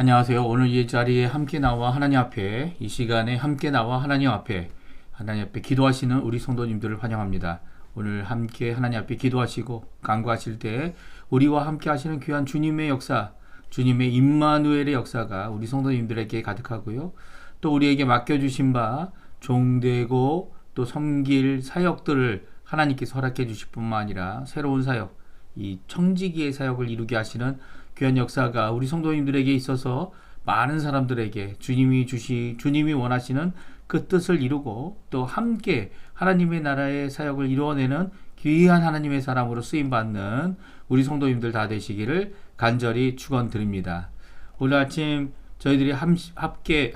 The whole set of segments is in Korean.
안녕하세요. 오늘 이 자리에 함께 나와 하나님 앞에, 이 시간에 함께 나와 하나님 앞에 기도하시는 우리 성도님들을 환영합니다. 오늘 함께 하나님 앞에 기도하시고 간구하실 때 우리와 함께 하시는 귀한 주님의 역사, 주님의 임마누엘의 역사가 우리 성도님들에게 가득하고요. 또 우리에게 맡겨주신 바 종되고 또 섬길 사역들을 하나님께서 허락해 주실 뿐만 아니라 새로운 사역, 이 청지기의 사역을 이루게 하시는 귀한 역사가 우리 성도님들에게 있어서 많은 사람들에게 주님이 원하시는 그 뜻을 이루고 또 함께 하나님의 나라의 사역을 이루어내는 귀한 하나님의 사람으로 쓰임받는 우리 성도님들 다 되시기를 간절히 축원드립니다. 오늘 아침 저희들이 함께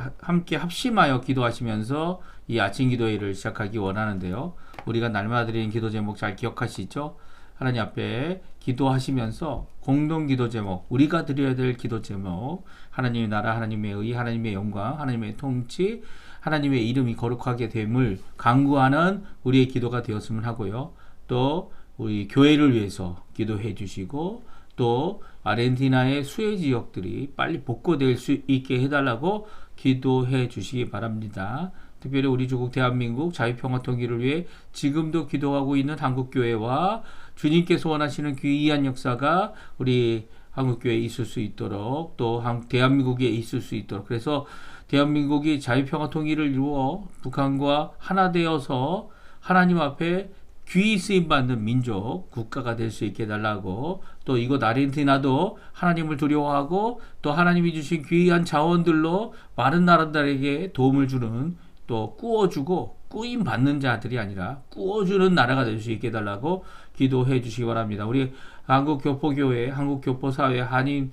합심하여 기도하시면서 이 아침 기도회를 시작하기 원하는데요. 우리가 날마다 드리는 기도 제목 잘 기억하시죠? 하나님 앞에 기도하시면서 공동 기도 제목, 우리가 드려야 될 기도 제목, 하나님의 나라, 하나님의 의, 하나님의 영광, 하나님의 통치, 하나님의 이름이 거룩하게 됨을 간구하는 우리의 기도가 되었으면 하고요. 또 우리 교회를 위해서 기도해 주시고 또 아르헨티나의 수해 지역들이 빨리 복구될 수 있게 해달라고 기도해 주시기 바랍니다. 특별히 우리 조국 대한민국 자유평화통일을 위해 지금도 기도하고 있는 한국교회와 주님께서 원하시는 귀한 역사가 우리 한국교회에 있을 수 있도록 또 대한민국에 있을 수 있도록, 그래서 대한민국이 자유평화통일을 이루어 북한과 하나 되어서 하나님 앞에 귀히 쓰임받는 민족, 국가가 될 수 있게 해달라고, 또 이곳 아르헨티나도 하나님을 두려워하고 또 하나님이 주신 귀한 자원들로 많은 나라들에게 도움을 주는, 또 꾸어주고 꾸임 받는 자들이 아니라 꾸어주는 나라가 될 수 있게 해달라고 기도해 주시기 바랍니다. 우리 한국교포교회, 한국교포사회, 한인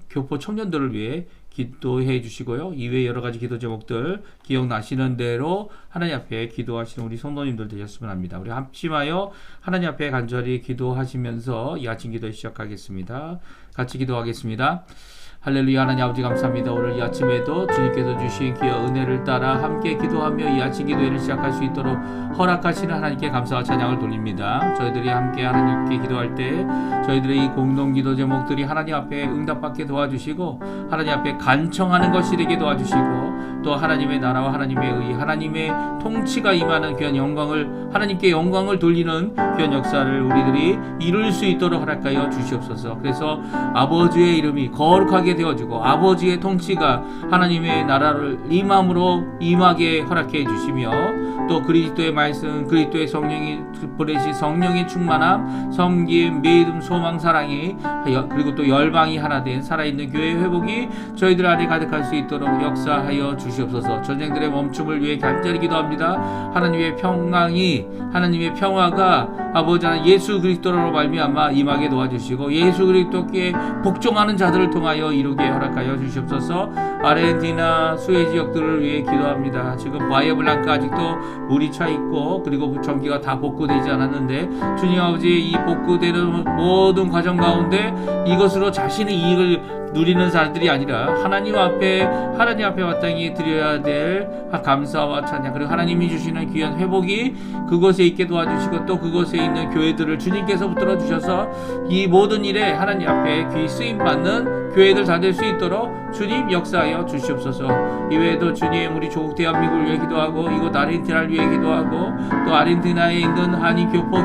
교포 청년들을 위해 기도해 주시고요. 이외에 여러 가지 기도 제목들 기억나시는 대로 하나님 앞에 기도하시는 우리 성도님들 되셨으면 합니다. 우리 합심하여 하나님 앞에 간절히 기도하시면서 이 아침 기도 시작하겠습니다. 같이 기도하겠습니다. 할렐루야. 하나님 아버지 감사합니다. 오늘 이 아침에도 주님께서 주신 귀한 은혜를 따라 함께 기도하며 이 아침 기도회를 시작할 수 있도록 허락하시는 하나님께 감사와 찬양을 돌립니다. 저희들이 함께 하나님께 기도할 때 저희들의 이 공동 기도 제목들이 하나님 앞에 응답받게 도와주시고 하나님 앞에 간청하는 것이 되게 도와주시고 또 하나님의 나라와 하나님의 의, 하나님의 통치가 임하는 귀한 영광을, 하나님께 영광을 돌리는 귀한 역사를 우리들이 이룰 수 있도록 허락하여 주시옵소서. 그래서 아버지의 이름이 거룩하게 되어지고 아버지의 통치가 하나님의 나라를 임하게 허락해 주시며 또 그리스도의 말씀, 그리스도의 성령이 보내신 성령의 충만함, 섬김, 믿음, 소망, 사랑이 그리고 또 열방이 하나 된 살아있는 교회의 회복이 저희들 안에 가득할 수 있도록 역사하여 주시옵소서. 전쟁들의 멈춤을 위해 간절히 기도합니다. 하나님의 평화가 아버지 하나님 예수 그리스도로 말미암아 임하게 도와주시고 예수 그리스도께 복종하는 자들을 통하여 이루게 허락하여 주시옵소서. 아르헨티나 수해 지역들을 위해 기도합니다. 지금 바이에블랑카 아직도 물이 차 있고 그리고 전기가 다 복구되지 않았는데 주님 아버지 이 복구되는 모든 과정 가운데 이것으로 자신의 이익을 누리는 사람들이 아니라 하나님 앞에 마땅히 드려야 될 감사와 찬양, 그리고 하나님이 주시는 귀한 회복이 그곳에 있게 도와주시고 또 그곳에 있는 교회들을 주님께서 붙들어 주셔서 이 모든 일에 하나님 앞에 귀히 쓰임받는 교회들 다 될 수 있도록 주님 역사하여 주시옵소서. 이외에도 주님 우리 조국 대한민국을 위해 기도하고 이곳 아르헨티나를 위해 기도하고 또 아르헨티나에 있는 한인 교포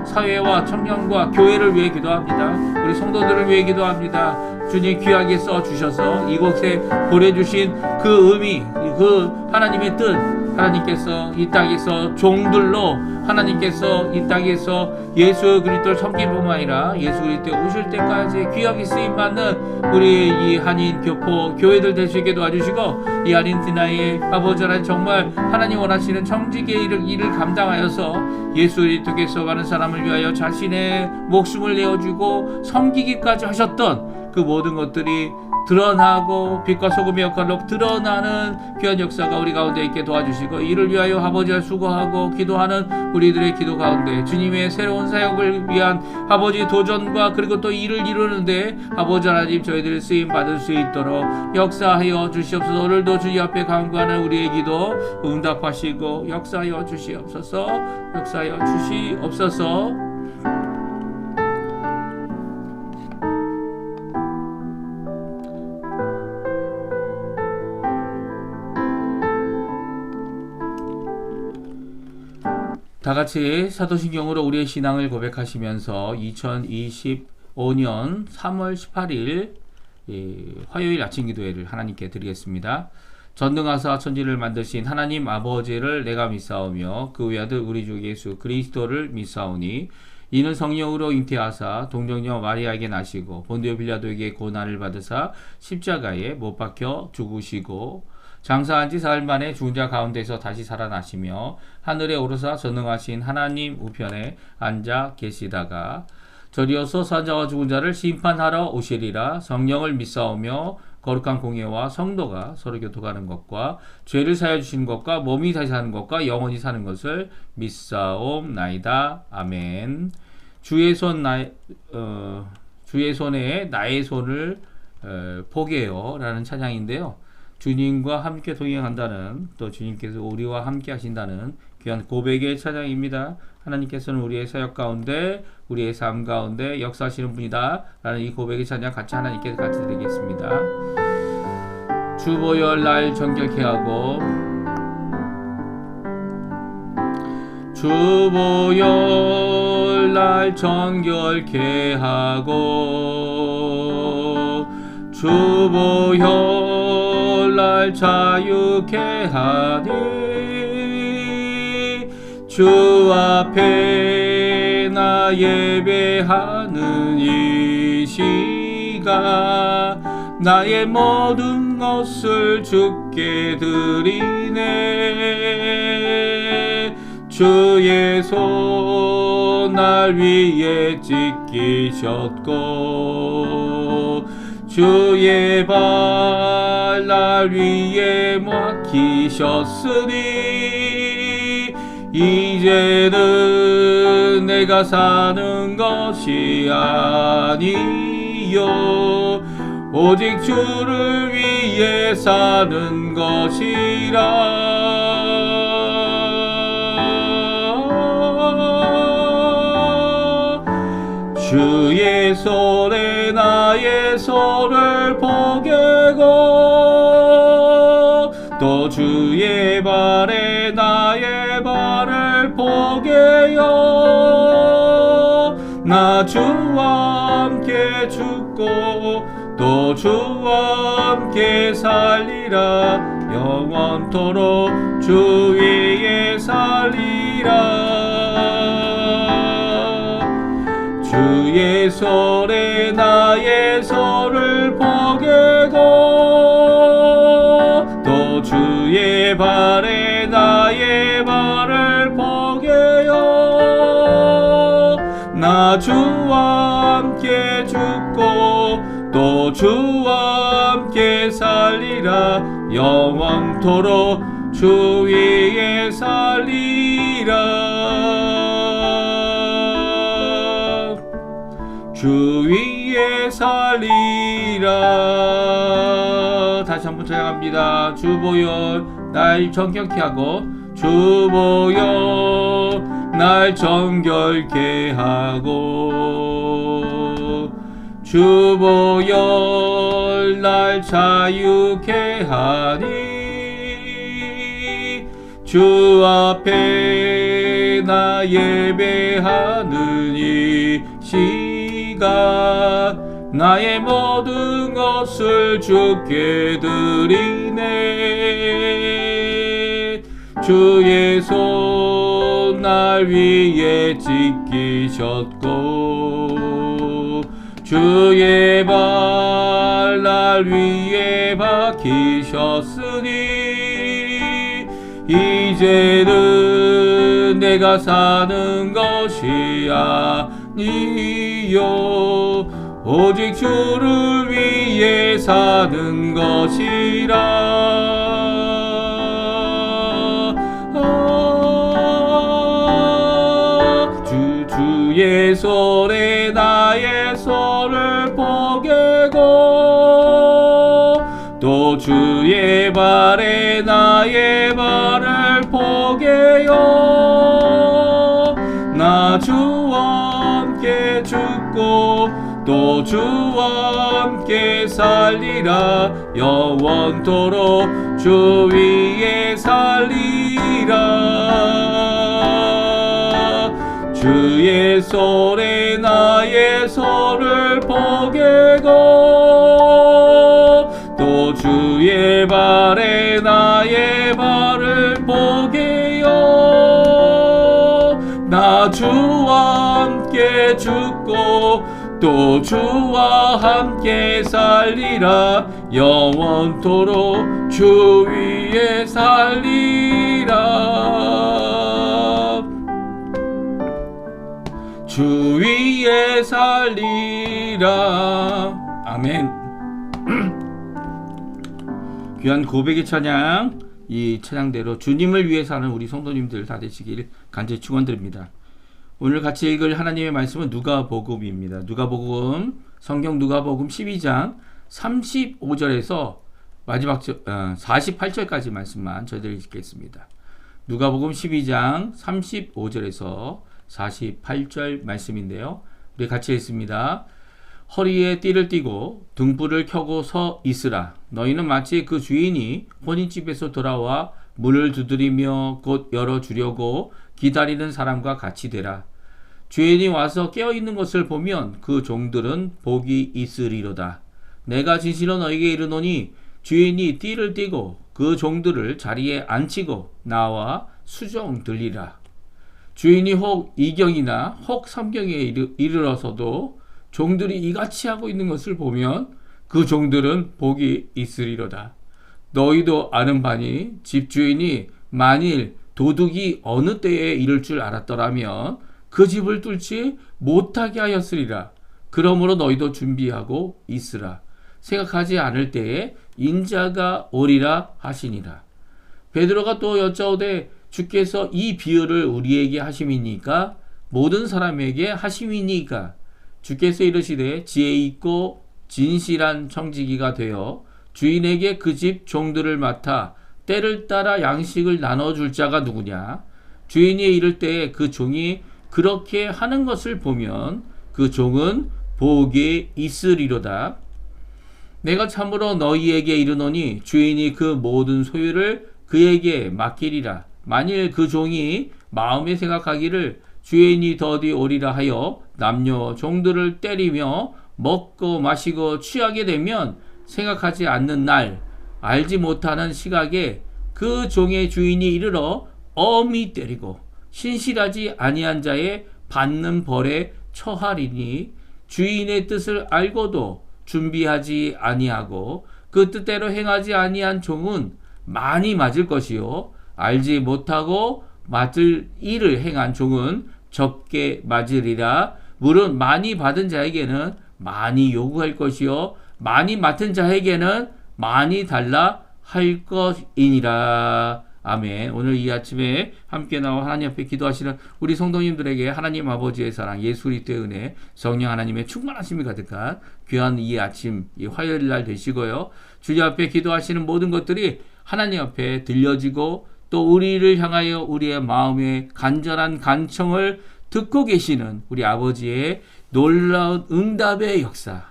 사회와 청년과 교회를 위해 기도합니다. 우리 성도들을 위해 기도합니다. 주님 귀하게 써주셔서 이곳에 보내주신 그 의미, 그 하나님의 뜻, 하나님께서 이 땅에서 종들로 하나님께서 이 땅에서 예수 그리스도를 섬길 뿐만 아니라 예수 그리스도에 오실 때까지 귀하게 쓰임받는 우리 이 한인 교포 교회들 될 수 있게 도와주시고 이 아르헨티나의 아버지 하나님 정말 하나님 원하시는 청지기의 일을 감당하여서 예수 그리스도께서 가는 사람을 위하여 자신의 목숨을 내어주고 섬기기까지 하셨던 그 모든 것들이 드러나고 빛과 소금의 역할로 드러나는 귀한 역사가 우리 가운데 있게 도와주시고 이를 위하여 아버지와 수고하고 기도하는 우리들의 기도 가운데 주님의 새로운 사역을 위한 아버지 도전과 그리고 또 일을 이루는데 아버지 하나님 저희들이 쓰임 받을 수 있도록 역사하여 주시옵소서. 오늘도 주님 앞에 간구하는 우리의 기도 응답하시고 역사하여 주시옵소서. 다 같이 사도신경으로 우리의 신앙을 고백하시면서 2025년 3월 18일 화요일 아침 기도회를 하나님께 드리겠습니다. 전능하사 천지를 만드신 하나님 아버지를 내가 믿사오며 그 외아들 우리 주 예수 그리스도를 믿사오니 이는 성령으로 잉태하사 동정녀 마리아에게 나시고 본디오 빌라도에게 고난을 받으사 십자가에 못 박혀 죽으시고 장사한 지 사흘 만에 죽은 자 가운데서 다시 살아나시며 하늘에 오르사 전능하신 하나님 우편에 앉아 계시다가 저리어서 산자와 죽은 자를 심판하러 오시리라. 성령을 믿사오며 거룩한 공예와 성도가 서로 교통하는 것과 죄를 사하여 주시는 것과 몸이 다시 사는 것과 영원히 사는 것을 믿사옵나이다. 아멘. 주의 손에 나의 손을 포개요 라는 찬양인데요. 주님과 함께 동행한다는, 또 주님께서 우리와 함께 하신다는 귀한 고백의 찬양입니다. 하나님께서는 우리의 사역 가운데, 우리의 삶 가운데 역사하시는 분이다 라는 이 고백의 찬양 같이 하나님께 같이 드리겠습니다. 주보혈 날 정결케 하고, 주보혈 날 정결케 하고, 주보혈 날 자유케 하니 주 앞에 나 예배하는 이 시간 나의 모든 것을 주께 드리네. 주의 손 날 위에 찢기셨고 주의 발 날 위에 맡기셨으니 이제는 내가 사는 것이 아니요 오직 주를 위해 사는 것이라. 주의 손에 나의 손을 포개고 또 주의 발에 나의 발을 포개요. 나 주와 함께 죽고 또 주와 함께 살리라. 영원토록 주 위에 살리라. 주의 손에 나의 손을 포개고 또 주의 발에 나의 발을 포개요. 나 주와 함께 죽고 또 주와 함께 살리라. 영원토록 주 위에 살리라. 주 위에 살리라. 다시 한번 찬양합니다. 주보혈 날 정결케 하고 주보혈 날 정결케 하고 주보혈 날 자유케 하니 주 앞에 나 예배하는 이 나의 모든 것을 주께 드리네. 주의 손 날 위에 찢기셨고 주의 발 날 위에 박히셨으니 이제는 내가 사는 것이 아니요 오직 주를 위해 사는 것이라. 주의 손에 나의 손을 포개고 또 주의 발에 나의 발을 포개요. 나 주와 함께 죽고 또 주와 함께 살리라. 영원토록 주 위에 살리라. 주의 손에 나의 손을 포개고 또 주의 발에 나의 발을 포개요. 나 주와 함께 죽고 또 주와 함께 살리라. 영원토록 주 위에 살리라. 주 위에 살리라. 아멘. 귀한 고백의 찬양, 이 찬양대로 주님을 위해 사는 우리 성도님들 다 되시길 간절히 축원드립니다. 오늘 같이 읽을 하나님의 말씀은 누가복음입니다. 누가복음, 성경 누가복음 12장 35절에서 마지막 48절까지 말씀만 저희들이 읽겠습니다. 누가복음 12장 35절에서 48절 말씀인데요. 우리 같이 읽습니다. 허리에 띠를 띠고 등불을 켜고 서 있으라. 너희는 마치 그 주인이 혼인집에서 돌아와 문을 두드리며 곧 열어주려고 기다리는 사람과 같이 되라. 주인이 와서 깨어있는 것을 보면 그 종들은 복이 있으리로다. 내가 진실로 너희에게 이르노니 주인이 띠를 띠고 그 종들을 자리에 앉히고 나와 수종 들리라. 주인이 혹 2경이나 혹 3경에 이르러서도 종들이 이같이 하고 있는 것을 보면 그 종들은 복이 있으리로다. 너희도 아는 바니 집주인이 만일 도둑이 어느 때에 이를 줄 알았더라면 그 집을 뚫지 못하게 하였으리라. 그러므로 너희도 준비하고 있으라. 생각하지 않을 때에 인자가 오리라 하시니라. 베드로가 또 여짜오되 주께서 이 비유를 우리에게 하심이니까 모든 사람에게 하심이니까 주께서 이르시되 지혜 있고 진실한 청지기가 되어 주인에게 그 집 종들을 맡아 때를 따라 양식을 나눠줄 자가 누구냐. 주인이 이를 때에 그 종이 그렇게 하는 것을 보면 그 종은 복이 있으리로다. 내가 참으로 너희에게 이르노니 주인이 그 모든 소유를 그에게 맡기리라. 만일 그 종이 마음에 생각하기를 주인이 더디 오리라 하여 남녀 종들을 때리며 먹고 마시고 취하게 되면 생각하지 않는 날 알지 못하는 시각에 그 종의 주인이 이르러 엄히 때리고 신실하지 아니한 자의 받는 벌에 처하리니 주인의 뜻을 알고도 준비하지 아니하고 그 뜻대로 행하지 아니한 종은 많이 맞을 것이요 알지 못하고 맡을 일을 행한 종은 적게 맞으리라. 물론 많이 받은 자에게는 많이 요구할 것이요 많이 맡은 자에게는 많이 달라 할 것이니라. 아멘. 오늘 이 아침에 함께 나와 하나님 앞에 기도하시는 우리 성도님들에게 하나님 아버지의 사랑, 예수 그리스도의 은혜, 성령 하나님의 충만하심이 가득한 귀한 이 아침, 이 화요일 날 되시고요. 주님 앞에 기도하시는 모든 것들이 하나님 앞에 들려지고 또 우리를 향하여 우리의 마음의 간절한 간청을 듣고 계시는 우리 아버지의 놀라운 응답의 역사,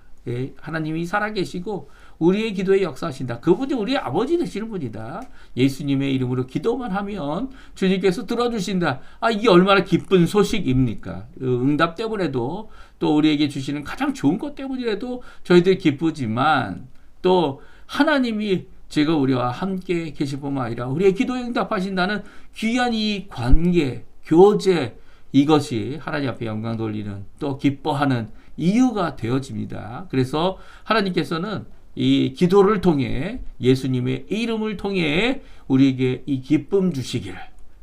하나님이 살아계시고 우리의 기도에 역사하신다. 그분이 우리의 아버지 되시는 분이다. 예수님의 이름으로 기도만 하면 주님께서 들어주신다. 이게 얼마나 기쁜 소식입니까? 응답 때문에도 또 우리에게 주시는 가장 좋은 것 때문이라도 저희들이 기쁘지만 또 하나님이 제가 우리와 함께 계실 뿐만 아니라 우리의 기도에 응답하신다는 귀한 이 관계, 교제, 이것이 하나님 앞에 영광 돌리는 또 기뻐하는 이유가 되어집니다. 그래서 하나님께서는 이 기도를 통해 예수님의 이름을 통해 우리에게 이 기쁨 주시기를,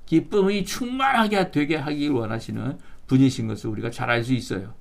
기쁨이 충만하게 되게 하길 원하시는 분이신 것을 우리가 잘 알 수 있어요.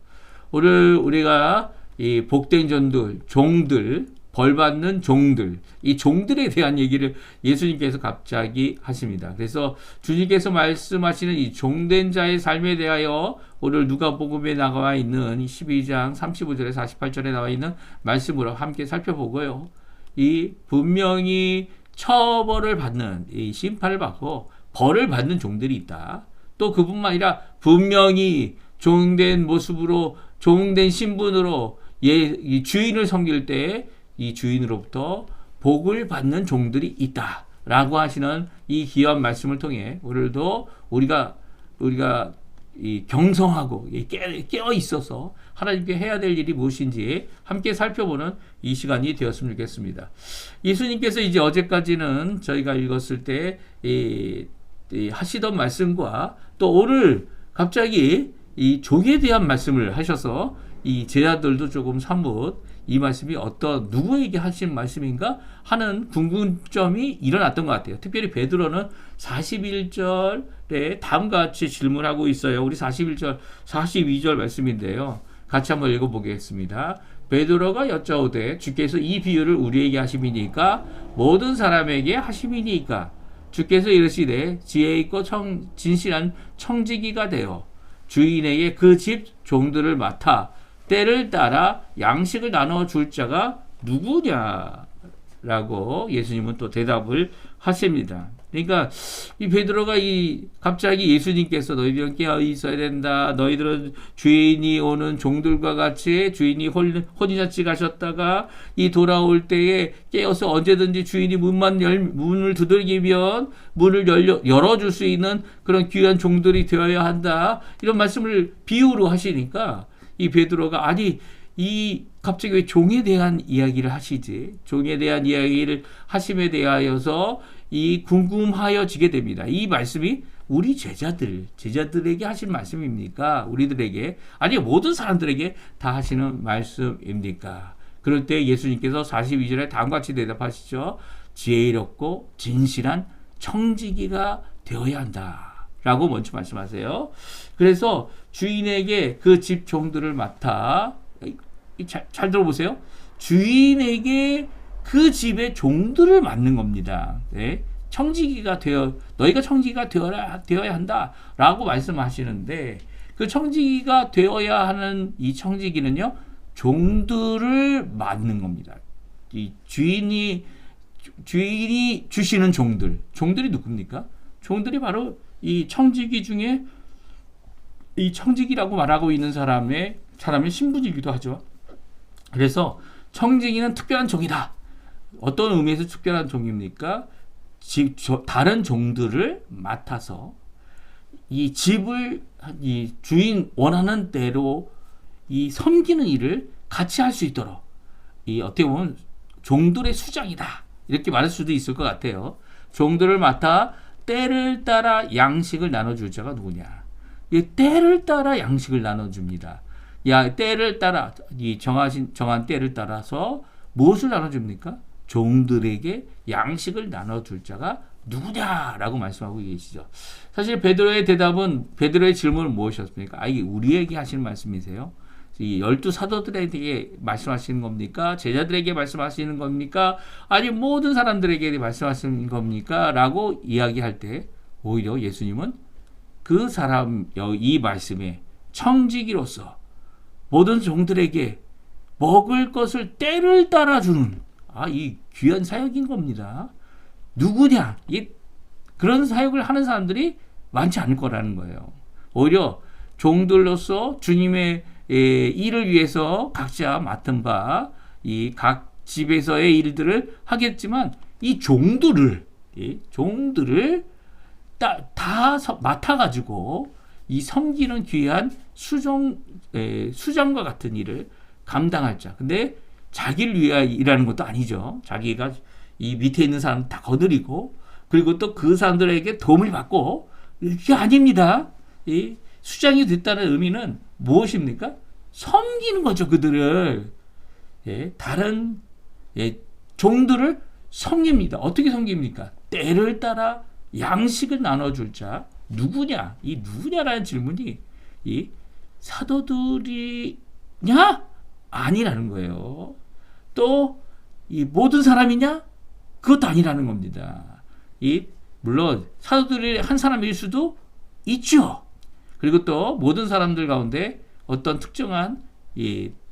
오늘 우리가 이 복된 종들, 벌받는 종들, 이 종들에 대한 얘기를 예수님께서 갑자기 하십니다. 그래서 주님께서 말씀하시는 이 종된 자의 삶에 대하여 오늘 누가복음에 나와 있는 12장 35절에 48절에 나와 있는 말씀으로 함께 살펴보고요. 이 분명히 처벌을 받는, 이 심판을 받고 벌을 받는 종들이 있다. 또 그뿐만 아니라 분명히 종된 모습으로, 종된 신분으로 이 주인을 섬길 때 이 주인으로부터 복을 받는 종들이 있다라고 하시는 이 귀한 말씀을 통해 오늘도 우리가 이 경성하고 깨어 있어서 하나님께 해야 될 일이 무엇인지 함께 살펴보는 이 시간이 되었으면 좋겠습니다. 예수님께서 이제 어제까지는 저희가 읽었을 때 하시던 말씀과 또 오늘 갑자기 이 종에 대한 말씀을 하셔서 이 제자들도 조금 사뭇 이 말씀이 어떤 누구에게 하신 말씀인가 하는 궁금점이 일어났던 것 같아요. 특별히 베드로는 41절에 다음과 같이 질문하고 있어요. 우리 41절, 42절 말씀인데요. 같이 한번 읽어보겠습니다. 베드로가 여짜오되 주께서 이 비유를 우리에게 하심이니까 모든 사람에게 하심이니까 주께서 이르시되 지혜 있고 진실한 청지기가 되어 주인에게 그 집 종들을 맡아 때를 따라 양식을 나눠 줄 자가 누구냐라고 예수님은 또 대답을 하십니다. 그러니까 이 베드로가 갑자기 예수님께서 너희들은 깨어 있어야 된다. 너희들은 주인이 오는 종들과 같이 주인이 혼인잔치 가셨다가 이 돌아올 때에 깨어서 언제든지 주인이 문을 두들기면 문을 열어줄 수 있는 그런 귀한 종들이 되어야 한다. 이런 말씀을 비유로 하시니까 이 베드로가 갑자기 왜 종에 대한 이야기를 하시지? 종에 대한 이야기를 하심에 대하여서 이 궁금하여지게 됩니다. 이 말씀이 우리 제자들에게 하신 말씀입니까? 우리들에게? 아니, 모든 사람들에게 다 하시는 말씀입니까? 그럴 때 예수님께서 42절에 다음과 같이 대답하시죠. 지혜롭고 진실한 청지기가 되어야 한다. 라고 먼저 말씀하세요. 그래서 주인에게 그 집 종들을 맡아, 잘 들어보세요. 주인에게 그 집의 종들을 맡는 겁니다. 네? 너희가 청지기가 되어야 한다. 라고 말씀하시는데, 그 청지기가 되어야 하는 이 청지기는요, 종들을 맡는 겁니다. 이 주인이 주시는 종들이 누굽니까? 종들이 바로 이 청지기 중에 이 청지기라고 말하고 있는 사람의 신분이기도 하죠. 그래서 청지기는 특별한 종이다. 어떤 의미에서 특별한 종입니까? 다른 종들을 맡아서 이 집을 이 주인 원하는 대로 이 섬기는 일을 같이 할 수 있도록 어떻게 보면 종들의 수장이다. 이렇게 말할 수도 있을 것 같아요. 종들을 맡아 때를 따라 양식을 나눠줄 자가 누구냐? 때를 따라 양식을 나눠줍니다. 때를 따라 정한 때를 따라서 무엇을 나눠줍니까? 종들에게 양식을 나눠줄 자가 누구냐라고 말씀하고 계시죠. 사실 베드로의 질문은 무엇이었습니까? 이게 우리에게 하시는 말씀이세요? 이 12사도들에게 말씀하시는 겁니까? 제자들에게 말씀하시는 겁니까? 아니 모든 사람들에게 말씀하시는 겁니까? 라고 이야기할 때 오히려 예수님은 이 말씀에 청지기로서 모든 종들에게 먹을 것을 때를 따라 주는 이 귀한 사역인 겁니다. 누구냐? 그런 사역을 하는 사람들이 많지 않을 거라는 거예요. 오히려 종들로서 주님의 일을 위해서 각자 맡은 바 이 각 집에서의 일들을 하겠지만 이 종들을 다 맡아가지고 이 섬기는 귀한 수장과 같은 일을 감당할 자. 근데 자기를 위하여 일하는 것도 아니죠. 자기가 이 밑에 있는 사람 다 거느리고 그리고 또 그 사람들에게 도움을 받고 이게 아닙니다. 이 수장이 됐다는 의미는 무엇입니까? 섬기는 거죠. 그들을 다른 종들을 섬깁니다. 어떻게 섬깁니까? 때를 따라 양식을 나눠줄 자 누구냐? 이 누구냐라는 질문이 이 사도들이냐? 아니라는 거예요. 또 이 모든 사람이냐? 그것도 아니라는 겁니다. 물론 사도들이 한 사람일 수도 있죠. 그리고 또 모든 사람들 가운데 어떤 특정한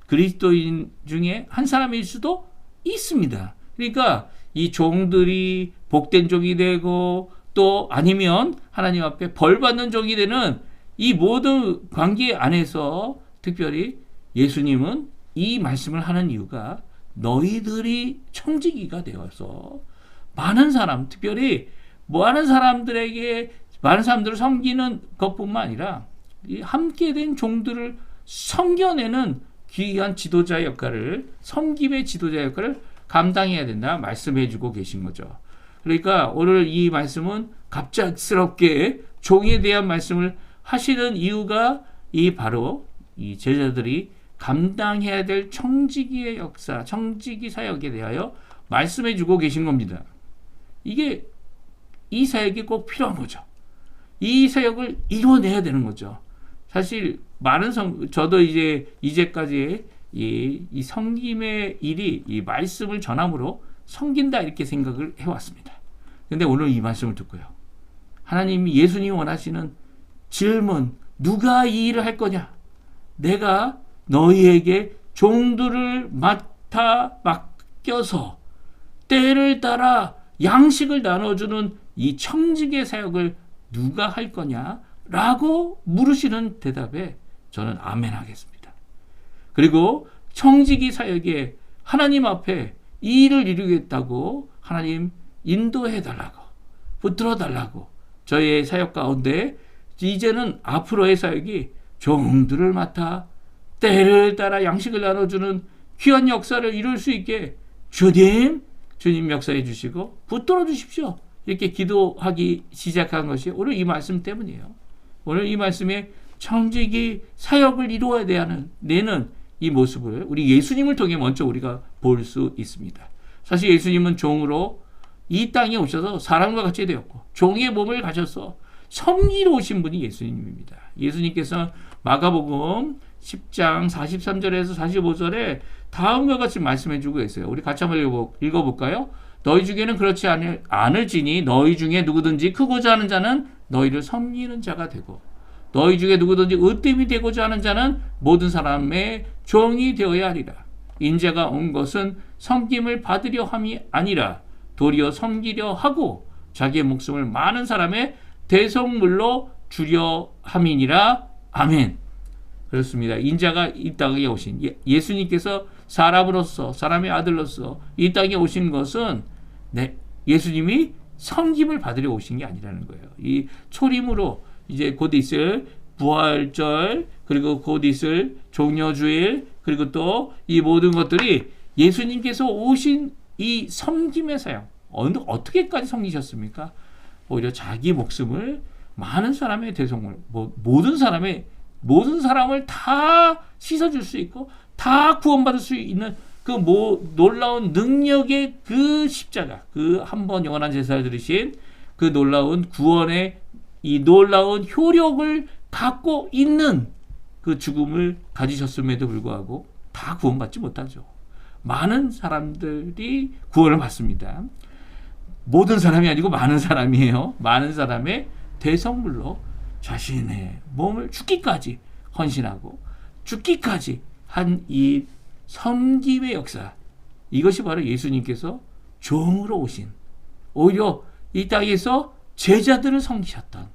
그리스도인 중에 한 사람일 수도 있습니다. 그러니까 이 종들이 복된 종이 되고 또 아니면 하나님 앞에 벌 받는 종이 되는 이 모든 관계 안에서 특별히 예수님은 이 말씀을 하는 이유가 너희들이 청지기가 되어서 많은 사람, 특별히 많은 사람들을 섬기는 것뿐만 아니라 이 함께 된 종들을 섬겨내는 귀한 지도자 역할을, 섬김의 지도자 역할을 감당해야 된다 말씀해 주고 계신 거죠. 그러니까 오늘 이 말씀은 갑작스럽게 종에 대한 말씀을 하시는 이유가 바로 이 제자들이 감당해야 될 청지기의 역사, 청지기 사역에 대하여 말씀해 주고 계신 겁니다. 이게 이 사역이 꼭 필요한 거죠. 이 사역을 이뤄내야 되는 거죠. 사실 많은 저도 이제까지 이 섬김의 일이 이 말씀을 전함으로 섬긴다 이렇게 생각을 해왔습니다. 근데 오늘 이 말씀을 듣고요, 하나님이, 예수님이 원하시는 질문, 누가 이 일을 할 거냐? 내가 너희에게 종들을 맡겨서 때를 따라 양식을 나눠주는 이 청지기의 사역을 누가 할 거냐? 라고 물으시는 대답에 저는 아멘 하겠습니다. 그리고 청지기 사역에 하나님 앞에 이 일을 이루겠다고 하나님 인도해 달라고, 붙들어 달라고, 저희의 사역 가운데 이제는 앞으로의 사역이 종들을 맡아 때를 따라 양식을 나눠주는 귀한 역사를 이룰 수 있게 주님 역사해 주시고 붙들어 주십시오. 이렇게 기도하기 시작한 것이 오늘 이 말씀 때문이에요. 오늘 이 말씀에 청지기 사역을 이루어야 되는 이 모습을 우리 예수님을 통해 먼저 우리가 볼 수 있습니다. 사실 예수님은 종으로 이 땅에 오셔서 사람과 같이 되었고 종의 몸을 가져서 섬기러 오신 분이 예수님입니다. 예수님께서 마가복음 10장 43절에서 45절에 다음과 같이 말씀해 주고 있어요. 우리 같이 한번 읽어볼까요? 너희 중에는 그렇지 않을지니 너희 중에 누구든지 크고자 하는 자는 너희를 섬기는 자가 되고 너희 중에 누구든지 으뜸이 되고자 하는 자는 모든 사람의 종이 되어야 하리라. 인자가 온 것은 섬김을 받으려 함이 아니라 도리어 섬기려 하고 자기의 목숨을 많은 사람의 대속물로 주려 함이니라. 아멘. 그렇습니다. 인자가 이 땅에 오신, 예수님께서 사람으로서, 사람의 아들로서 이 땅에 오신 것은 예수님이 섬김을 받으려 오신 게 아니라는 거예요. 이 초림으로 이제 곧 있을 부활절, 그리고 곧 있을 종려주일, 그리고 또 이 모든 것들이 예수님께서 오신 이 섬김의 사역, 어떻게까지 섬기셨습니까? 오히려 자기 목숨을 많은 사람의 대속물, 모든 사람을 다 씻어줄 수 있고 다 구원받을 수 있는 그 놀라운 능력의 그 십자가, 그 한 번 영원한 제사를 들으신 그 놀라운 구원의 이 놀라운 효력을 갖고 있는 그 죽음을 가지셨음에도 불구하고 다 구원받지 못하죠. 많은 사람들이 구원을 받습니다. 모든 사람이 아니고 많은 사람이에요. 많은 사람의 대성물로 자신의 몸을 죽기까지 헌신하고 죽기까지 한 이 섬김의 역사, 이것이 바로 예수님께서 종으로 오신, 오히려 이 땅에서 제자들을 섬기셨던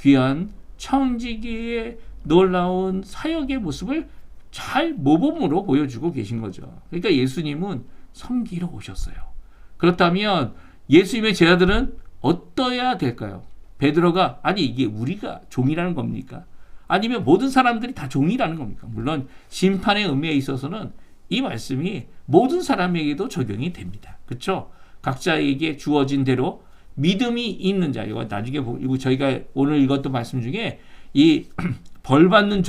귀한 청지기의 놀라운 사역의 모습을 잘 모범으로 보여주고 계신 거죠. 그러니까 예수님은 섬기러 오셨어요. 그렇다면 예수님의 제자들은 어떠해야 될까요? 베드로가 아니 이게 우리가 종이라는 겁니까? 아니면 모든 사람들이 다 종이라는 겁니까? 물론 심판의 의미에 있어서는 이 말씀이 모든 사람에게도 적용이 됩니다. 그렇죠? 각자에게 주어진 대로 믿음이 있는 자, 이거 나중에 이거 저희가 오늘 읽었던 말씀 중에 이 벌받는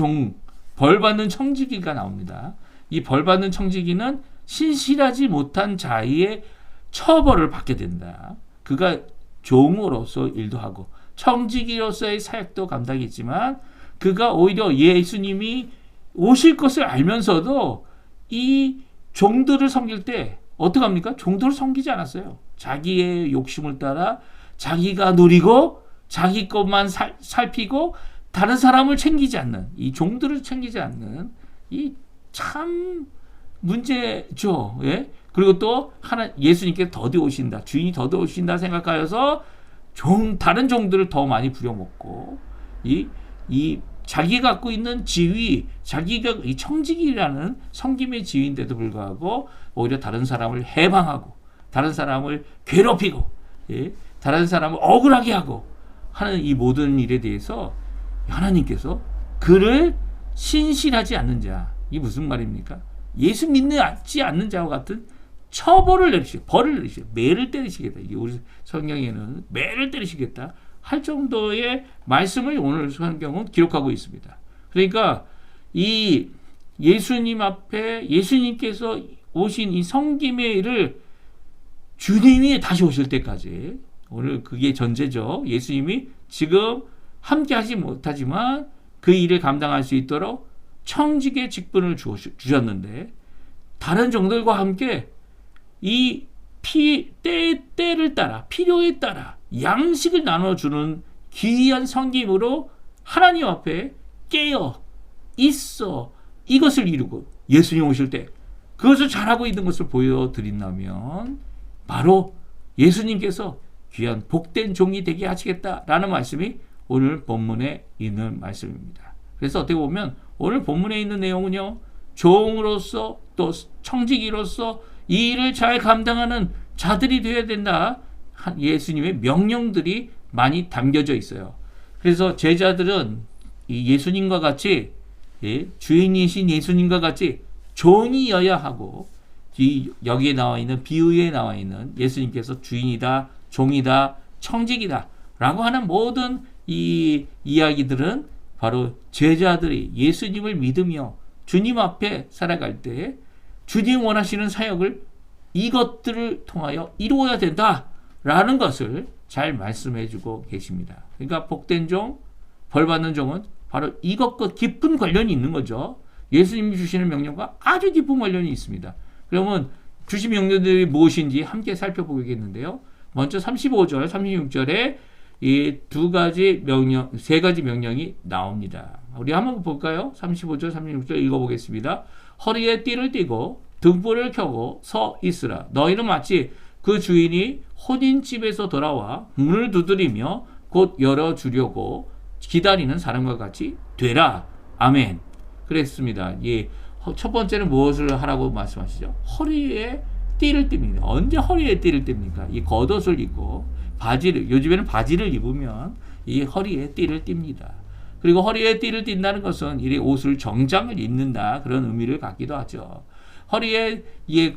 청지기가 나옵니다. 이 벌받는 청지기는 신실하지 못한 자의 처벌을 받게 된다. 그가 종으로서 일도 하고 청지기로서의 사역도 감당했지만 그가 오히려 예수님이 오실 것을 알면서도 이 종들을 섬길 때 어떻게 합니까? 종들을 섬기지 않았어요. 자기의 욕심을 따라 자기가 누리고 자기 것만 살피고 다른 사람을 챙기지 않는, 이 종들을 챙기지 않는 이 참 문제죠. 예? 그리고 또 예수님께 더디 오신다, 주인이 더디 오신다 생각하여서 다른 종들을 더 많이 부려먹고 이 자기가 갖고 있는 지위, 자기가 이 청지기라는 섬김의 지위인데도 불구하고 오히려 다른 사람을 해방하고 다른 사람을 괴롭히고 다른 사람을 억울하게 하고 하는 이 모든 일에 대해서 하나님께서 그를 신실하지 않는 자. 이게 무슨 말입니까? 예수 믿지 않는 자와 같은 처벌을 내리시겠다. 벌을 내리시겠다. 매를 때리시겠다. 이게 우리 성경에는 매를 때리시겠다 할 정도의 말씀을 오늘 성경은 기록하고 있습니다. 그러니까 이 예수님 앞에 예수님께서 오신 이 성김의 일을 주님이 다시 오실 때까지, 오늘 그게 전제죠. 예수님이 지금 함께 하지 못하지만 그 일을 감당할 수 있도록 청직의 직분을 주셨는데, 다른 종들과 함께 이 때를 따라, 필요에 따라 양식을 나눠주는 귀한 성김으로 하나님 앞에 깨어 있어 이것을 이루고 예수님 오실 때 그것을 잘하고 있는 것을 보여드린다면 바로 예수님께서 귀한 복된 종이 되게 하시겠다라는 말씀이 오늘 본문에 있는 말씀입니다. 그래서 어떻게 보면 오늘 본문에 있는 내용은요, 종으로서 또 청지기로서 이 일을 잘 감당하는 자들이 되어야 된다, 예수님의 명령들이 많이 담겨져 있어요. 그래서 제자들은 이 예수님과 같이, 주인이신 예수님과 같이 종이어야 하고, 여기에 나와 있는 비유에 나와 있는 예수님께서 주인이다, 종이다, 청직이다 라고 하는 모든 이 이야기들은 바로 제자들이 예수님을 믿으며 주님 앞에 살아갈 때 주님 원하시는 사역을 이것들을 통하여 이루어야 된다라는 것을 잘 말씀해 주고 계십니다. 그러니까 복된 종, 벌받는 종은 바로 이것과 깊은 관련이 있는 거죠. 예수님이 주시는 명령과 아주 깊은 관련이 있습니다. 그러면 주신 명령들이 무엇인지 함께 살펴보겠는데요. 먼저 35절, 36절에 이 세 가지 명령이 나옵니다. 우리 한번 볼까요? 35절, 36절 읽어보겠습니다. 허리에 띠를 띠고 등불을 켜고 서 있으라. 너희는 마치 그 주인이 혼인집에서 돌아와 문을 두드리며 곧 열어주려고 기다리는 사람과 같이 되라. 아멘. 그랬습니다. 예, 첫 번째는 무엇을 하라고 말씀하시죠? 허리에 띠를 띱니다. 언제 허리에 띠를 띱니까? 이 겉옷을 입고 요즘에는 바지를 입으면 이 허리에 띠를 띱니다. 그리고 허리에 띠를 띈다는 것은 이 옷을 정장을 입는다, 그런 의미를 갖기도 하죠. 허리에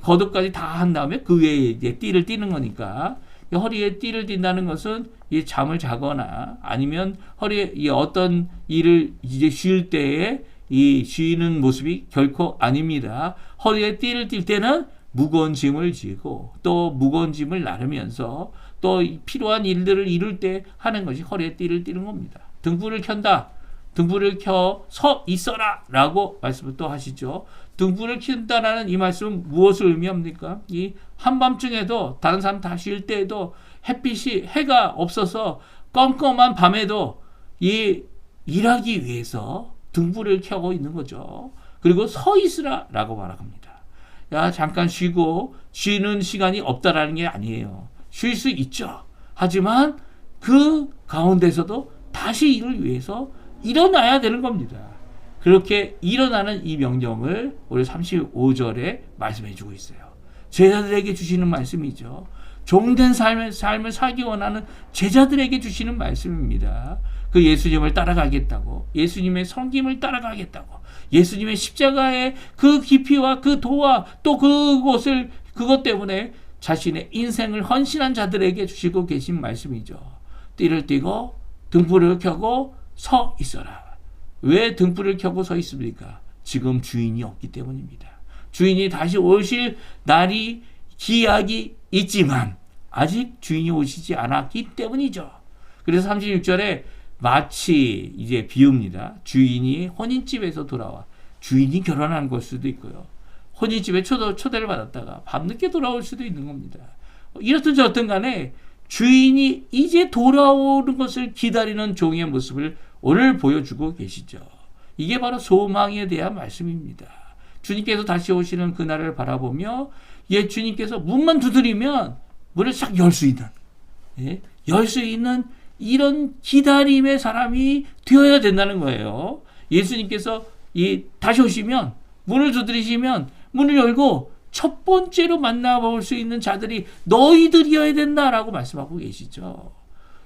겉옷까지 다 한 다음에 그 외에 이제 띠를 띠는 거니까, 이 허리에 띠를 띈다는 것은 이 잠을 자거나 아니면 허리에 어떤 일을 이제 쉴 때에 이 쉬는 모습이 결코 아닙니다. 허리에 띠를 띌 때는 무거운 짐을 지고 또 무거운 짐을 나르면서 또 필요한 일들을 이룰 때 하는 것이 허리에 띠를 띠는 겁니다. 등불을 켠다. 등불을 켜 서 있어라 라고 말씀을 또 하시죠. 등불을 켠다라는 이 말씀은 무엇을 의미합니까? 이 한밤중에도 다른 사람 다 쉴 때에도 해가 없어서 껌껌한 밤에도 일하기 위해서 등불을 켜고 있는 거죠. 그리고 서 있으라 라고 말합니다. 잠깐 쉬는 시간이 없다라는 게 아니에요. 쉴 수 있죠. 하지만 그 가운데서도 다시 일을 위해서 일어나야 되는 겁니다. 그렇게 일어나는 이 명령을 우리 35절에 말씀해 주고 있어요. 제자들에게 주시는 말씀이죠. 종된 삶을 살기 원하는 제자들에게 주시는 말씀입니다. 그 예수님을 따라가겠다고, 예수님의 섬김을 따라가겠다고, 예수님의 십자가의 그 깊이와 그 도와 또 그것 때문에 자신의 인생을 헌신한 자들에게 주시고 계신 말씀이죠. 띠를 띠고 등불을 켜고 서 있어라. 왜 등불을 켜고 서 있습니까? 지금 주인이 없기 때문입니다. 주인이 다시 오실 날이 기약이 있지만 아직 주인이 오시지 않았기 때문이죠. 그래서 36절에 마치 이제 비유입니다. 주인이 혼인집에서 돌아와, 주인이 결혼한 걸 수도 있고요. 혼인집에 초대를 받았다가 밤늦게 돌아올 수도 있는 겁니다. 이렇든 저렇든 간에 주인이 이제 돌아오는 것을 기다리는 종의 모습을 오늘 보여주고 계시죠. 이게 바로 소망에 대한 말씀입니다. 주님께서 다시 오시는 그날을 바라보며 주님께서 문만 두드리면 문을 싹 열 수 있는 이런 기다림의 사람이 되어야 된다는 거예요. 예수님께서 다시 오시면 문을 두드리시면 문을 열고 첫 번째로 만나볼 수 있는 자들이 너희들이어야 된다라고 말씀하고 계시죠.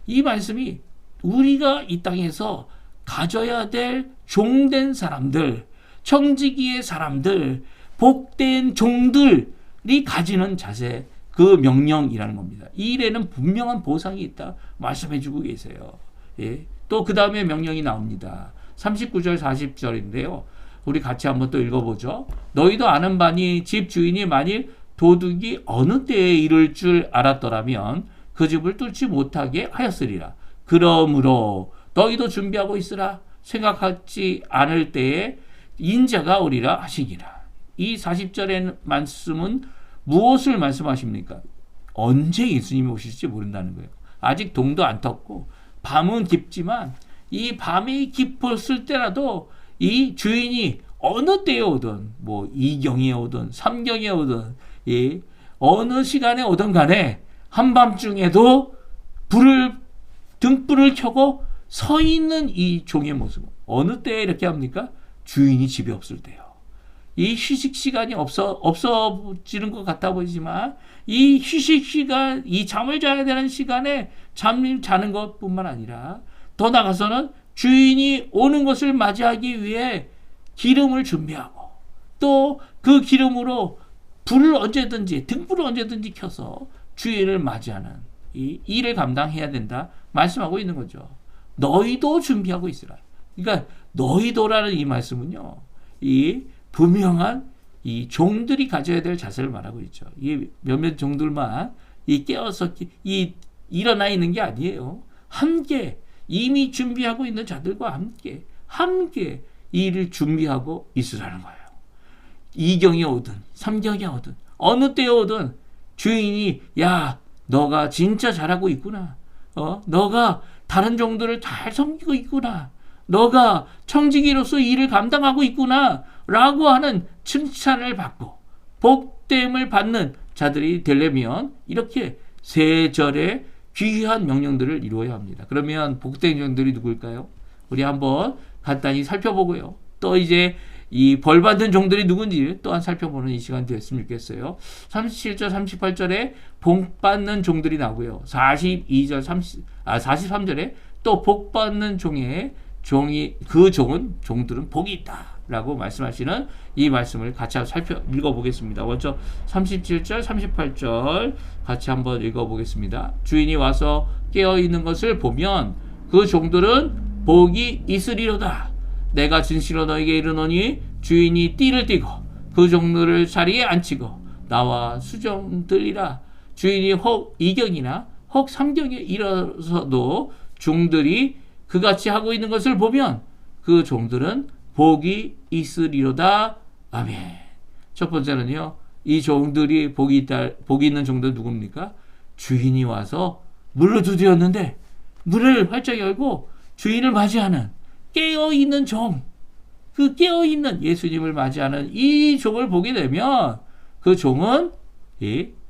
이 말씀이 우리가 이 땅에서 가져야 될 종된 사람들, 청지기의 사람들, 복된 종들이 가지는 자세, 그 명령이라는 겁니다. 이 일에는 분명한 보상이 있다 말씀해 주고 계세요. 예. 또 그 다음에 명령이 나옵니다. 39절 40절인데요. 우리 같이 한번 또 읽어보죠. 너희도 아는 바니 집 주인이 만일 도둑이 어느 때에 이를 줄 알았더라면 그 집을 뚫지 못하게 하였으리라. 그러므로 너희도 준비하고 있으라. 생각하지 않을 때에 인자가 오리라 하시기라. 이 40절의 말씀은 무엇을 말씀하십니까? 언제 예수님이 오실지 모른다는 거예요. 아직 동도 안 떴고 밤은 깊지만 이 밤이 깊었을 때라도 이 주인이 어느 때에 오든 뭐 2경에 오든 3경에 오든 예, 어느 시간에 오든 간에 한밤중에도 등불을 켜고 서 있는 이 종의 모습. 어느 때에 이렇게 합니까? 주인이 집에 없을 때요. 이 휴식 시간이 없어지는 것 같아 보이지만 이 휴식 시간, 이 잠을 자야 되는 시간에 자는 것뿐만 아니라 더 나가서는 주인이 오는 것을 맞이하기 위해 기름을 준비하고 또 그 기름으로 등불을 언제든지 켜서 주인을 맞이하는 이 일을 감당해야 된다 말씀하고 있는 거죠. 너희도 준비하고 있으라. 그러니까 너희도라는 이 말씀은요, 이 분명한 이 종들이 가져야 될 자세를 말하고 있죠. 이 몇몇 종들만 이 깨어서 일어나 있는 게 아니에요. 함께 이미 준비하고 있는 자들과 함께 이 일을 준비하고 있으라는 거예요. 2경에 오든 3경에 오든 어느 때에 오든 주인이 야 너가 진짜 잘하고 있구나. 너가 다른 종들을 잘 섬기고 있구나. 너가 청지기로서 일을 감당하고 있구나. 라고 하는 칭찬을 받고 복됨을 받는 자들이 되려면 이렇게 세 절의 귀한 명령들을 이루어야 합니다. 그러면 복된 종들이 누굴까요? 우리 한번 간단히 살펴보고요. 또 이제 이 벌받은 종들이 누군지 또한 살펴보는 이 시간 되었으면 좋겠어요. 37절, 38절에 복받는 종들이 나오고요. 43절에 또 복받는 종들은 복이 있다. 라고 말씀하시는 이 말씀을 같이 읽어보겠습니다. 먼저 37절, 38절 같이 한번 읽어보겠습니다. 주인이 와서 깨어있는 것을 보면 그 종들은 복이 있으리로다. 내가 진실로 너에게 이르노니 주인이 띠를 띠고 그 종들을 자리에 앉히고 나와 수종들이라. 주인이 혹 2경이나 혹 3경에 일어서도 종들이 그같이 하고 있는 것을 보면 그 종들은 복이 있으리로다. 아멘. 첫 번째는요, 이 종들이 복이 있는 종들은 누굽니까? 주인이 와서 문을 두드렸는데 문을 활짝 열고 주인을 맞이하는 깨어있는 종, 그 깨어있는 예수님을 맞이하는 이 종을 보게 되면 그 종은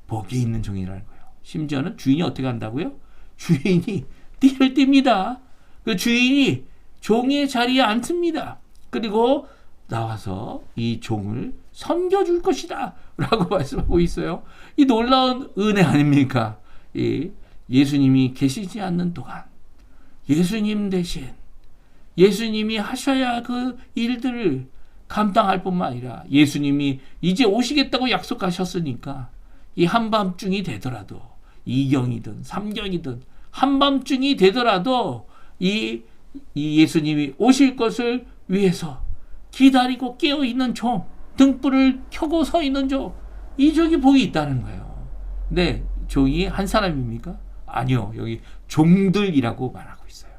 복이 있는 종이라는 거예요. 심지어는 주인이 어떻게 한다고요? 주인이 띠를 띱니다. 그 주인이 종의 자리에 앉습니다. 그리고 나와서 이 종을 섬겨줄 것이다 라고 말씀하고 있어요. 이 놀라운 은혜 아닙니까? 예수님이 계시지 않는 동안 예수님 대신 예수님이 하셔야 그 일들을 감당할 뿐만 아니라 예수님이 이제 오시겠다고 약속하셨으니까 이 한밤중이 되더라도 2경이든 3경이든 한밤중이 되더라도 이 예수님이 오실 것을 위해서 기다리고 깨어있는 종, 등불을 켜고 서 있는 종, 이 종이 복이 있다는 거예요. 네, 종이 한 사람입니까? 아니요. 여기 종들이라고 말하고 있어요.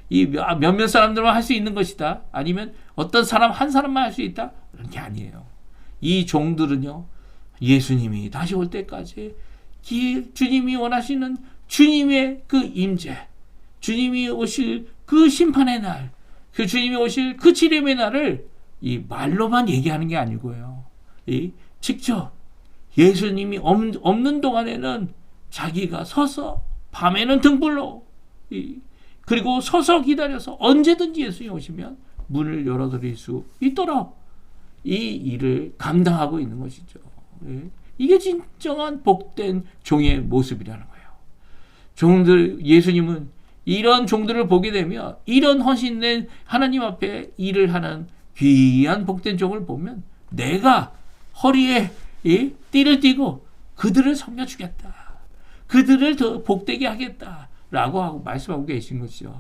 이 몇몇 사람들만 할 수 있는 것이다. 아니면 어떤 사람 한 사람만 할 수 있다. 그런 게 아니에요. 이 종들은요, 예수님이 다시 올 때까지 주님이 원하시는 주님의 그 임재, 주님이 오실 그 심판의 날, 그 주님이 오실 그 치림의 날을 이 말로만 얘기하는 게 아니고요. 직접 예수님이 없는 동안에는 자기가 서서 밤에는 등불로 그리고 서서 기다려서 언제든지 예수님이 오시면 문을 열어드릴 수 있도록 이 일을 감당하고 있는 것이죠. 이게 진정한 복된 종의 모습이라는 거예요. 종들, 예수님은 이런 종들을 보게 되면 이런 헌신된 하나님 앞에 일을 하는 귀한 복된 종을 보면 내가 허리에 이 띠를 띠고 그들을 섬겨주겠다. 그들을 더 복되게 하겠다. 라고 하고 말씀하고 계신 것이죠.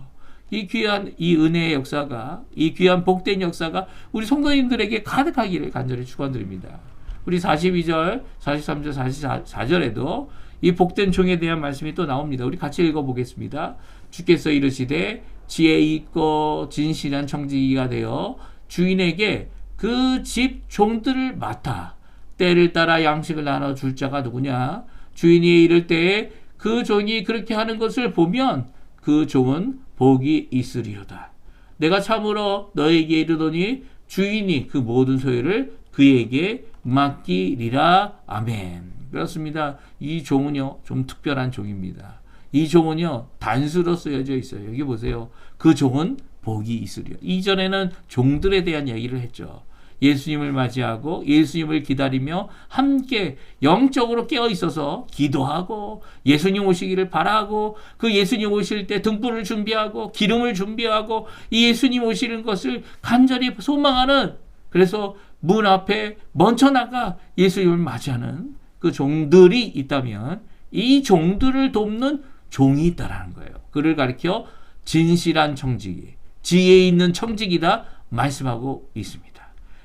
이 귀한 이 은혜의 역사가, 이 귀한 복된 역사가 우리 성도님들에게 가득하기를 간절히 축원드립니다. 우리 42절, 43절, 44절에도 이 복된 종에 대한 말씀이 또 나옵니다. 우리 같이 읽어보겠습니다. 주께서 이르시되 지혜 있고 진실한 청지기가 되어 주인에게 그 집 종들을 맡아 때를 따라 양식을 나눠줄 자가 누구냐? 주인이 이를 때에 그 종이 그렇게 하는 것을 보면 그 종은 복이 있으리로다. 내가 참으로 너에게 이르노니 주인이 그 모든 소유를 그에게 맡기리라. 아멘. 그렇습니다. 이 종은요, 좀 특별한 종입니다. 이 종은요, 단수로 쓰여져 있어요. 여기 보세요. 그 종은 복이 있으리라. 이전에는 종들에 대한 얘기를 했죠. 예수님을 맞이하고 예수님을 기다리며 함께 영적으로 깨어 있어서 기도하고 예수님 오시기를 바라고 그 예수님 오실 때 등불을 준비하고 기름을 준비하고 이 예수님 오시는 것을 간절히 소망하는, 그래서 문 앞에 먼저 나가 예수님을 맞이하는 그 종들이 있다면 이 종들을 돕는 종이 있다라는 거예요. 그를 가리켜 진실한 청지기, 지혜 있는 청지기다 말씀하고 있습니다.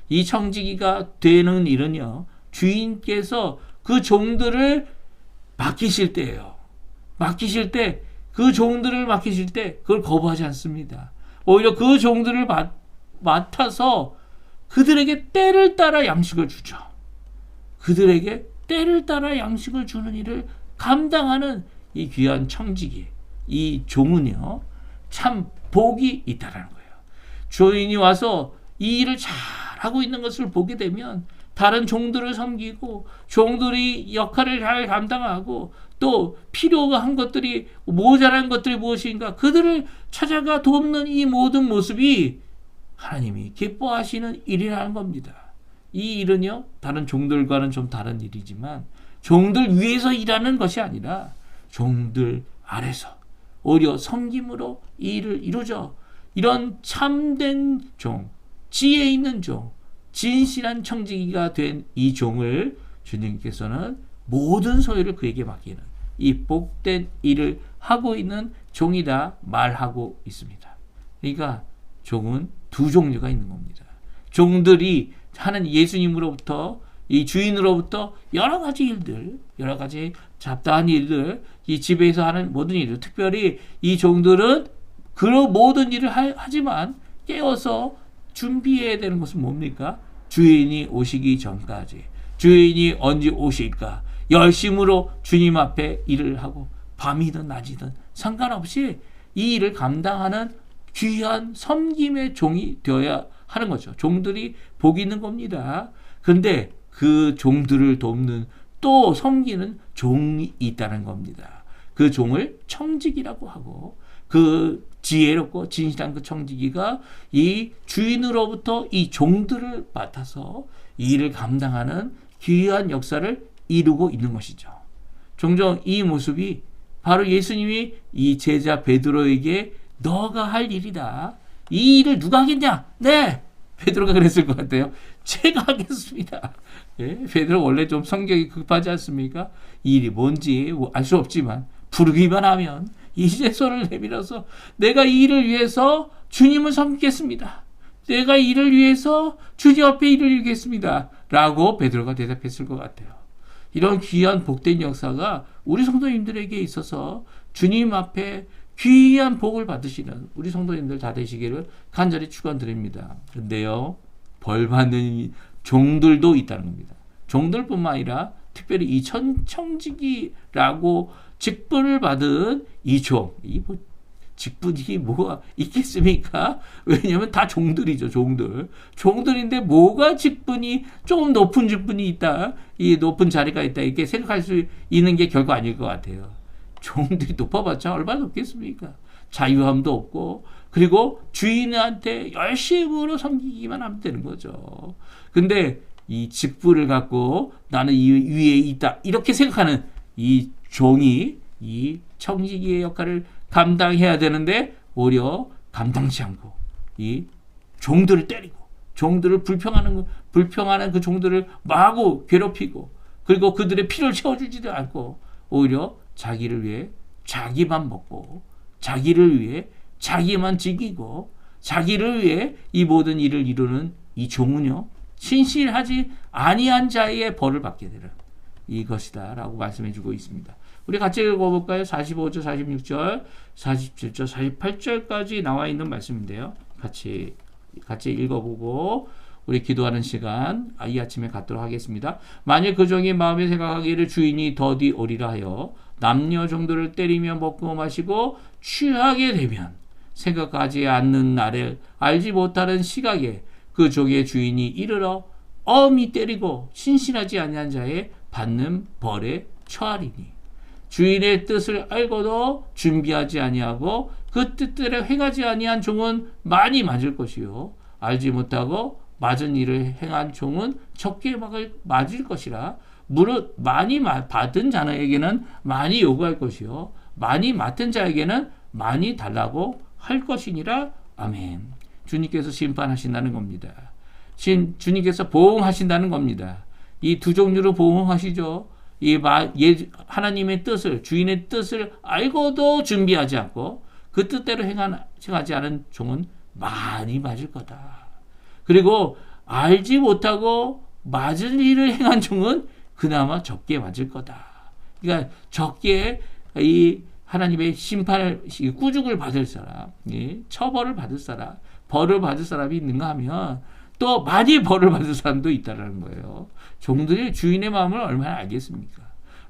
이 청지기가 되는 일은요, 주인께서 그 종들을 맡기실 때예요. 맡기실 때, 그 종들을 맡기실 때 그걸 거부하지 않습니다. 오히려 그 종들을 맡아서 그들에게 때를 따라 양식을 주죠. 그들에게 때를 따라 양식을 주는 일을 감당하는 이 귀한 청지기, 이 종은요, 참 복이 있다라는 거예요. 주인이 와서 이 일을 잘 하고 있는 것을 보게 되면 다른 종들을 섬기고 종들이 역할을 잘 감당하고 또 필요가 한 것들이 모자란 것들이 무엇인가 그들을 찾아가 돕는 이 모든 모습이 하나님이 기뻐하시는 일이라는 겁니다. 이 일은요, 다른 종들과는 좀 다른 일이지만 종들 위에서 일하는 것이 아니라 종들 아래서 오히려 섬김으로 이 일을 이루죠. 이런 참된 종, 지혜 있는 종, 진실한 청지기가 된 이 종을 주님께서는 모든 소유를 그에게 맡기는 이 복된 일을 하고 있는 종이다 말하고 있습니다. 그러니까 종은 두 종류가 있는 겁니다. 종들이 하는 예수님으로부터 이 주인으로부터 여러 가지 일들, 여러 가지 잡다한 일들, 이 집에서 하는 모든 일들, 특별히 이 종들은 그런 모든 일을 하지만 깨어서 준비해야 되는 것은 뭡니까? 주인이 오시기 전까지, 주인이 언제 오실까? 열심으로 주님 앞에 일을 하고 밤이든 낮이든 상관없이 이 일을 감당하는 귀한 섬김의 종이 되어야 하는 거죠. 종들이 복이 있는 겁니다. 그런데 그 종들을 돕는 또 섬기는 종이 있다는 겁니다. 그 종을 청지기라고 하고 그 지혜롭고 진실한 그 청지기가 이 주인으로부터 이 종들을 맡아서 이 일을 감당하는 귀한 역사를 이루고 있는 것이죠. 종종 이 모습이 바로 예수님이 이 제자 베드로에게 너가 할 일이다. 이 일을 누가 하겠냐? 네! 베드로가 그랬을 것 같아요. 제가 하겠습니다. 예, 베드로 원래 좀 성격이 급하지 않습니까? 이 일이 뭔지 알 수 없지만 부르기만 하면 이제 손을 내밀어서 내가 이 일을 위해서 주님을 섬기겠습니다. 내가 이 일을 위해서 주님 앞에 일을 이루겠습니다. 라고 베드로가 대답했을 것 같아요. 이런 귀한 복된 역사가 우리 성도님들에게 있어서 주님 앞에 귀한 복을 받으시는 우리 성도님들 다 되시기를 간절히 축원드립니다. 그런데요, 벌 받는 종들도 있다는 겁니다. 종들뿐만 아니라 특별히 이 청지기라고 직분을 받은 이 종, 직분이 뭐가 있겠습니까? 왜냐하면 다 종들이죠, 종들. 종들인데 뭐가 직분이 조금 높은 직분이 있다, 이 높은 자리가 있다 이렇게 생각할 수 있는 게 결코 아닐 것 같아요. 종들이 높아봤자 얼마나 높겠습니까? 자유함도 없고 그리고 주인한테 열심으로 섬기기만 하면 되는 거죠. 근데 이 직분을 갖고 나는 이 위에 있다 이렇게 생각하는 이 종이 이 청지기의 역할을 감당해야 되는데 오히려 감당치 않고 이 종들을 때리고 종들을 불평하는 그 종들을 마구 괴롭히고 그리고 그들의 피를 채워주지도 않고 오히려 자기를 위해 자기만 먹고 자기를 위해 자기만 즐기고 자기를 위해 이 모든 일을 이루는 이 종은요 신실하지 아니한 자의 벌을 받게 되는 이것이다 라고 말씀해 주고 있습니다. 우리 같이 읽어볼까요? 45절, 46절, 47절, 48절까지 나와 있는 말씀인데요. 같이 읽어보고 우리 기도하는 시간 이 아침에 갖도록 하겠습니다. 만일 그 종이 마음에 생각하기를 주인이 더디 오리라 하여 남녀 종들을 때리며 먹고 마시고 취하게 되면 생각하지 않는 날에 알지 못하는 시각에 그 종의 주인이 이르러 엄히 때리고 신실하지 아니한 자의 받는 벌에 처하리니 주인의 뜻을 알고도 준비하지 아니하고 그 뜻대로 행하지 아니한 종은 많이 맞을 것이요 알지 못하고 맞은 일을 행한 종은 적게 맞을 것이라 무릇 많이 받은 자에게는 많이 요구할 것이요 많이 맡은 자에게는 많이 달라고 할 것이니라. 아멘. 주님께서 심판하신다는 겁니다. 주님께서 보응하신다는 겁니다. 이 두 종류로 보응하시죠. 하나님의 뜻을 주인의 뜻을 알고도 준비하지 않고 그 뜻대로 행하지 않은 종은 많이 맞을 거다. 그리고 알지 못하고 맞을 일을 행한 종은 그나마 적게 맞을 거다. 그러니까 적게 이 하나님의 심판을 꾸중을 받을 사람, 처벌을 받을 사람, 벌을 받을 사람이 있는가 하면 또 많이 벌을 받을 사람도 있다는 거예요. 종들이 주인의 마음을 얼마나 알겠습니까?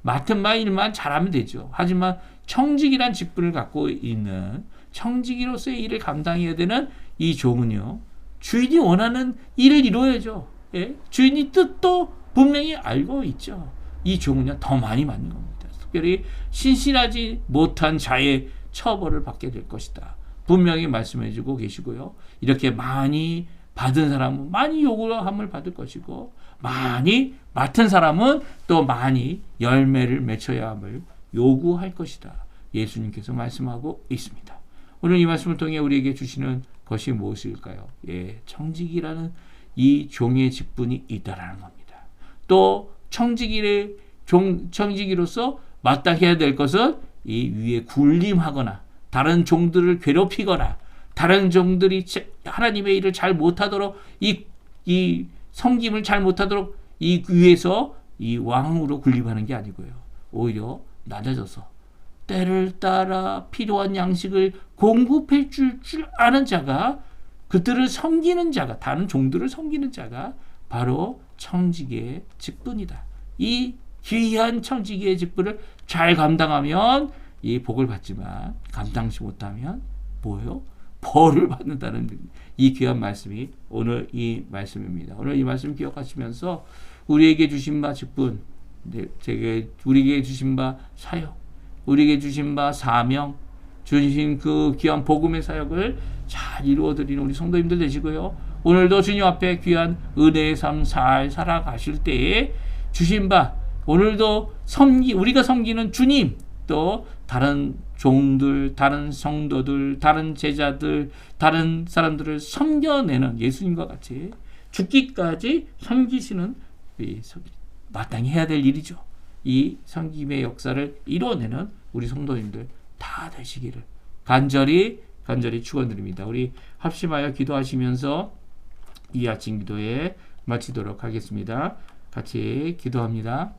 맡은 바 일만 잘하면 되죠. 하지만 청직이란 직분을 갖고 있는 청지기로서의 일을 감당해야 되는 이 종은요. 주인이 원하는 일을 이루어야죠. 예? 주인이 뜻도 분명히 알고 있죠. 이 종은요. 더 많이 맞는 겁니다. 특별히 신실하지 못한 자의 처벌을 받게 될 것이다. 분명히 말씀해 주고 계시고요. 이렇게 많이 받은 사람은 많이 요구함을 받을 것이고 많이 맡은 사람은 또 많이 열매를 맺어야 함을 요구할 것이다. 예수님께서 말씀하고 있습니다. 오늘 이 말씀을 통해 우리에게 주시는 것이 무엇일까요? 예, 청지기라는 이 종의 직분이 있다라는 겁니다. 또 청지기로서 마땅해야 될 것은 이 위에 군림하거나 다른 종들을 괴롭히거나 다른 종들이 하나님의 일을 잘 못하도록 이 섬김을 잘 못하도록 이 위에서 이 왕으로 군림하는 게 아니고요. 오히려 낮아져서 때를 따라 필요한 양식을 공급해 줄 아는 자가 그들을 섬기는 자가 다른 종들을 섬기는 자가 바로 청지기의 직분이다. 이 귀한 청지기의 직분을 잘 감당하면 이 복을 받지만 감당치 못하면 뭐예요? 벌을 받는다는 이 귀한 말씀이 오늘 이 말씀입니다. 오늘 이 말씀 기억하시면서 우리에게 주신 바 직분, 우리에게 주신 바 사역, 우리에게 주신 바 사명, 주신 그 귀한 복음의 사역을 잘 이루어드리는 우리 성도님들 되시고요. 오늘도 주님 앞에 귀한 은혜의 삶 잘 살아가실 때에 주신 바 오늘도 우리가 섬기는 주님 또 다른 종들, 다른 성도들, 다른 제자들, 다른 사람들을 섬겨내는 예수님과 같이 죽기까지 섬기시는 마땅히 해야 될 일이죠. 이 섬김의 역사를 이뤄내는 우리 성도님들 다 되시기를 간절히 축원드립니다. 우리 합심하여 기도하시면서 이 아침 기도에 마치도록 하겠습니다. 같이 기도합니다.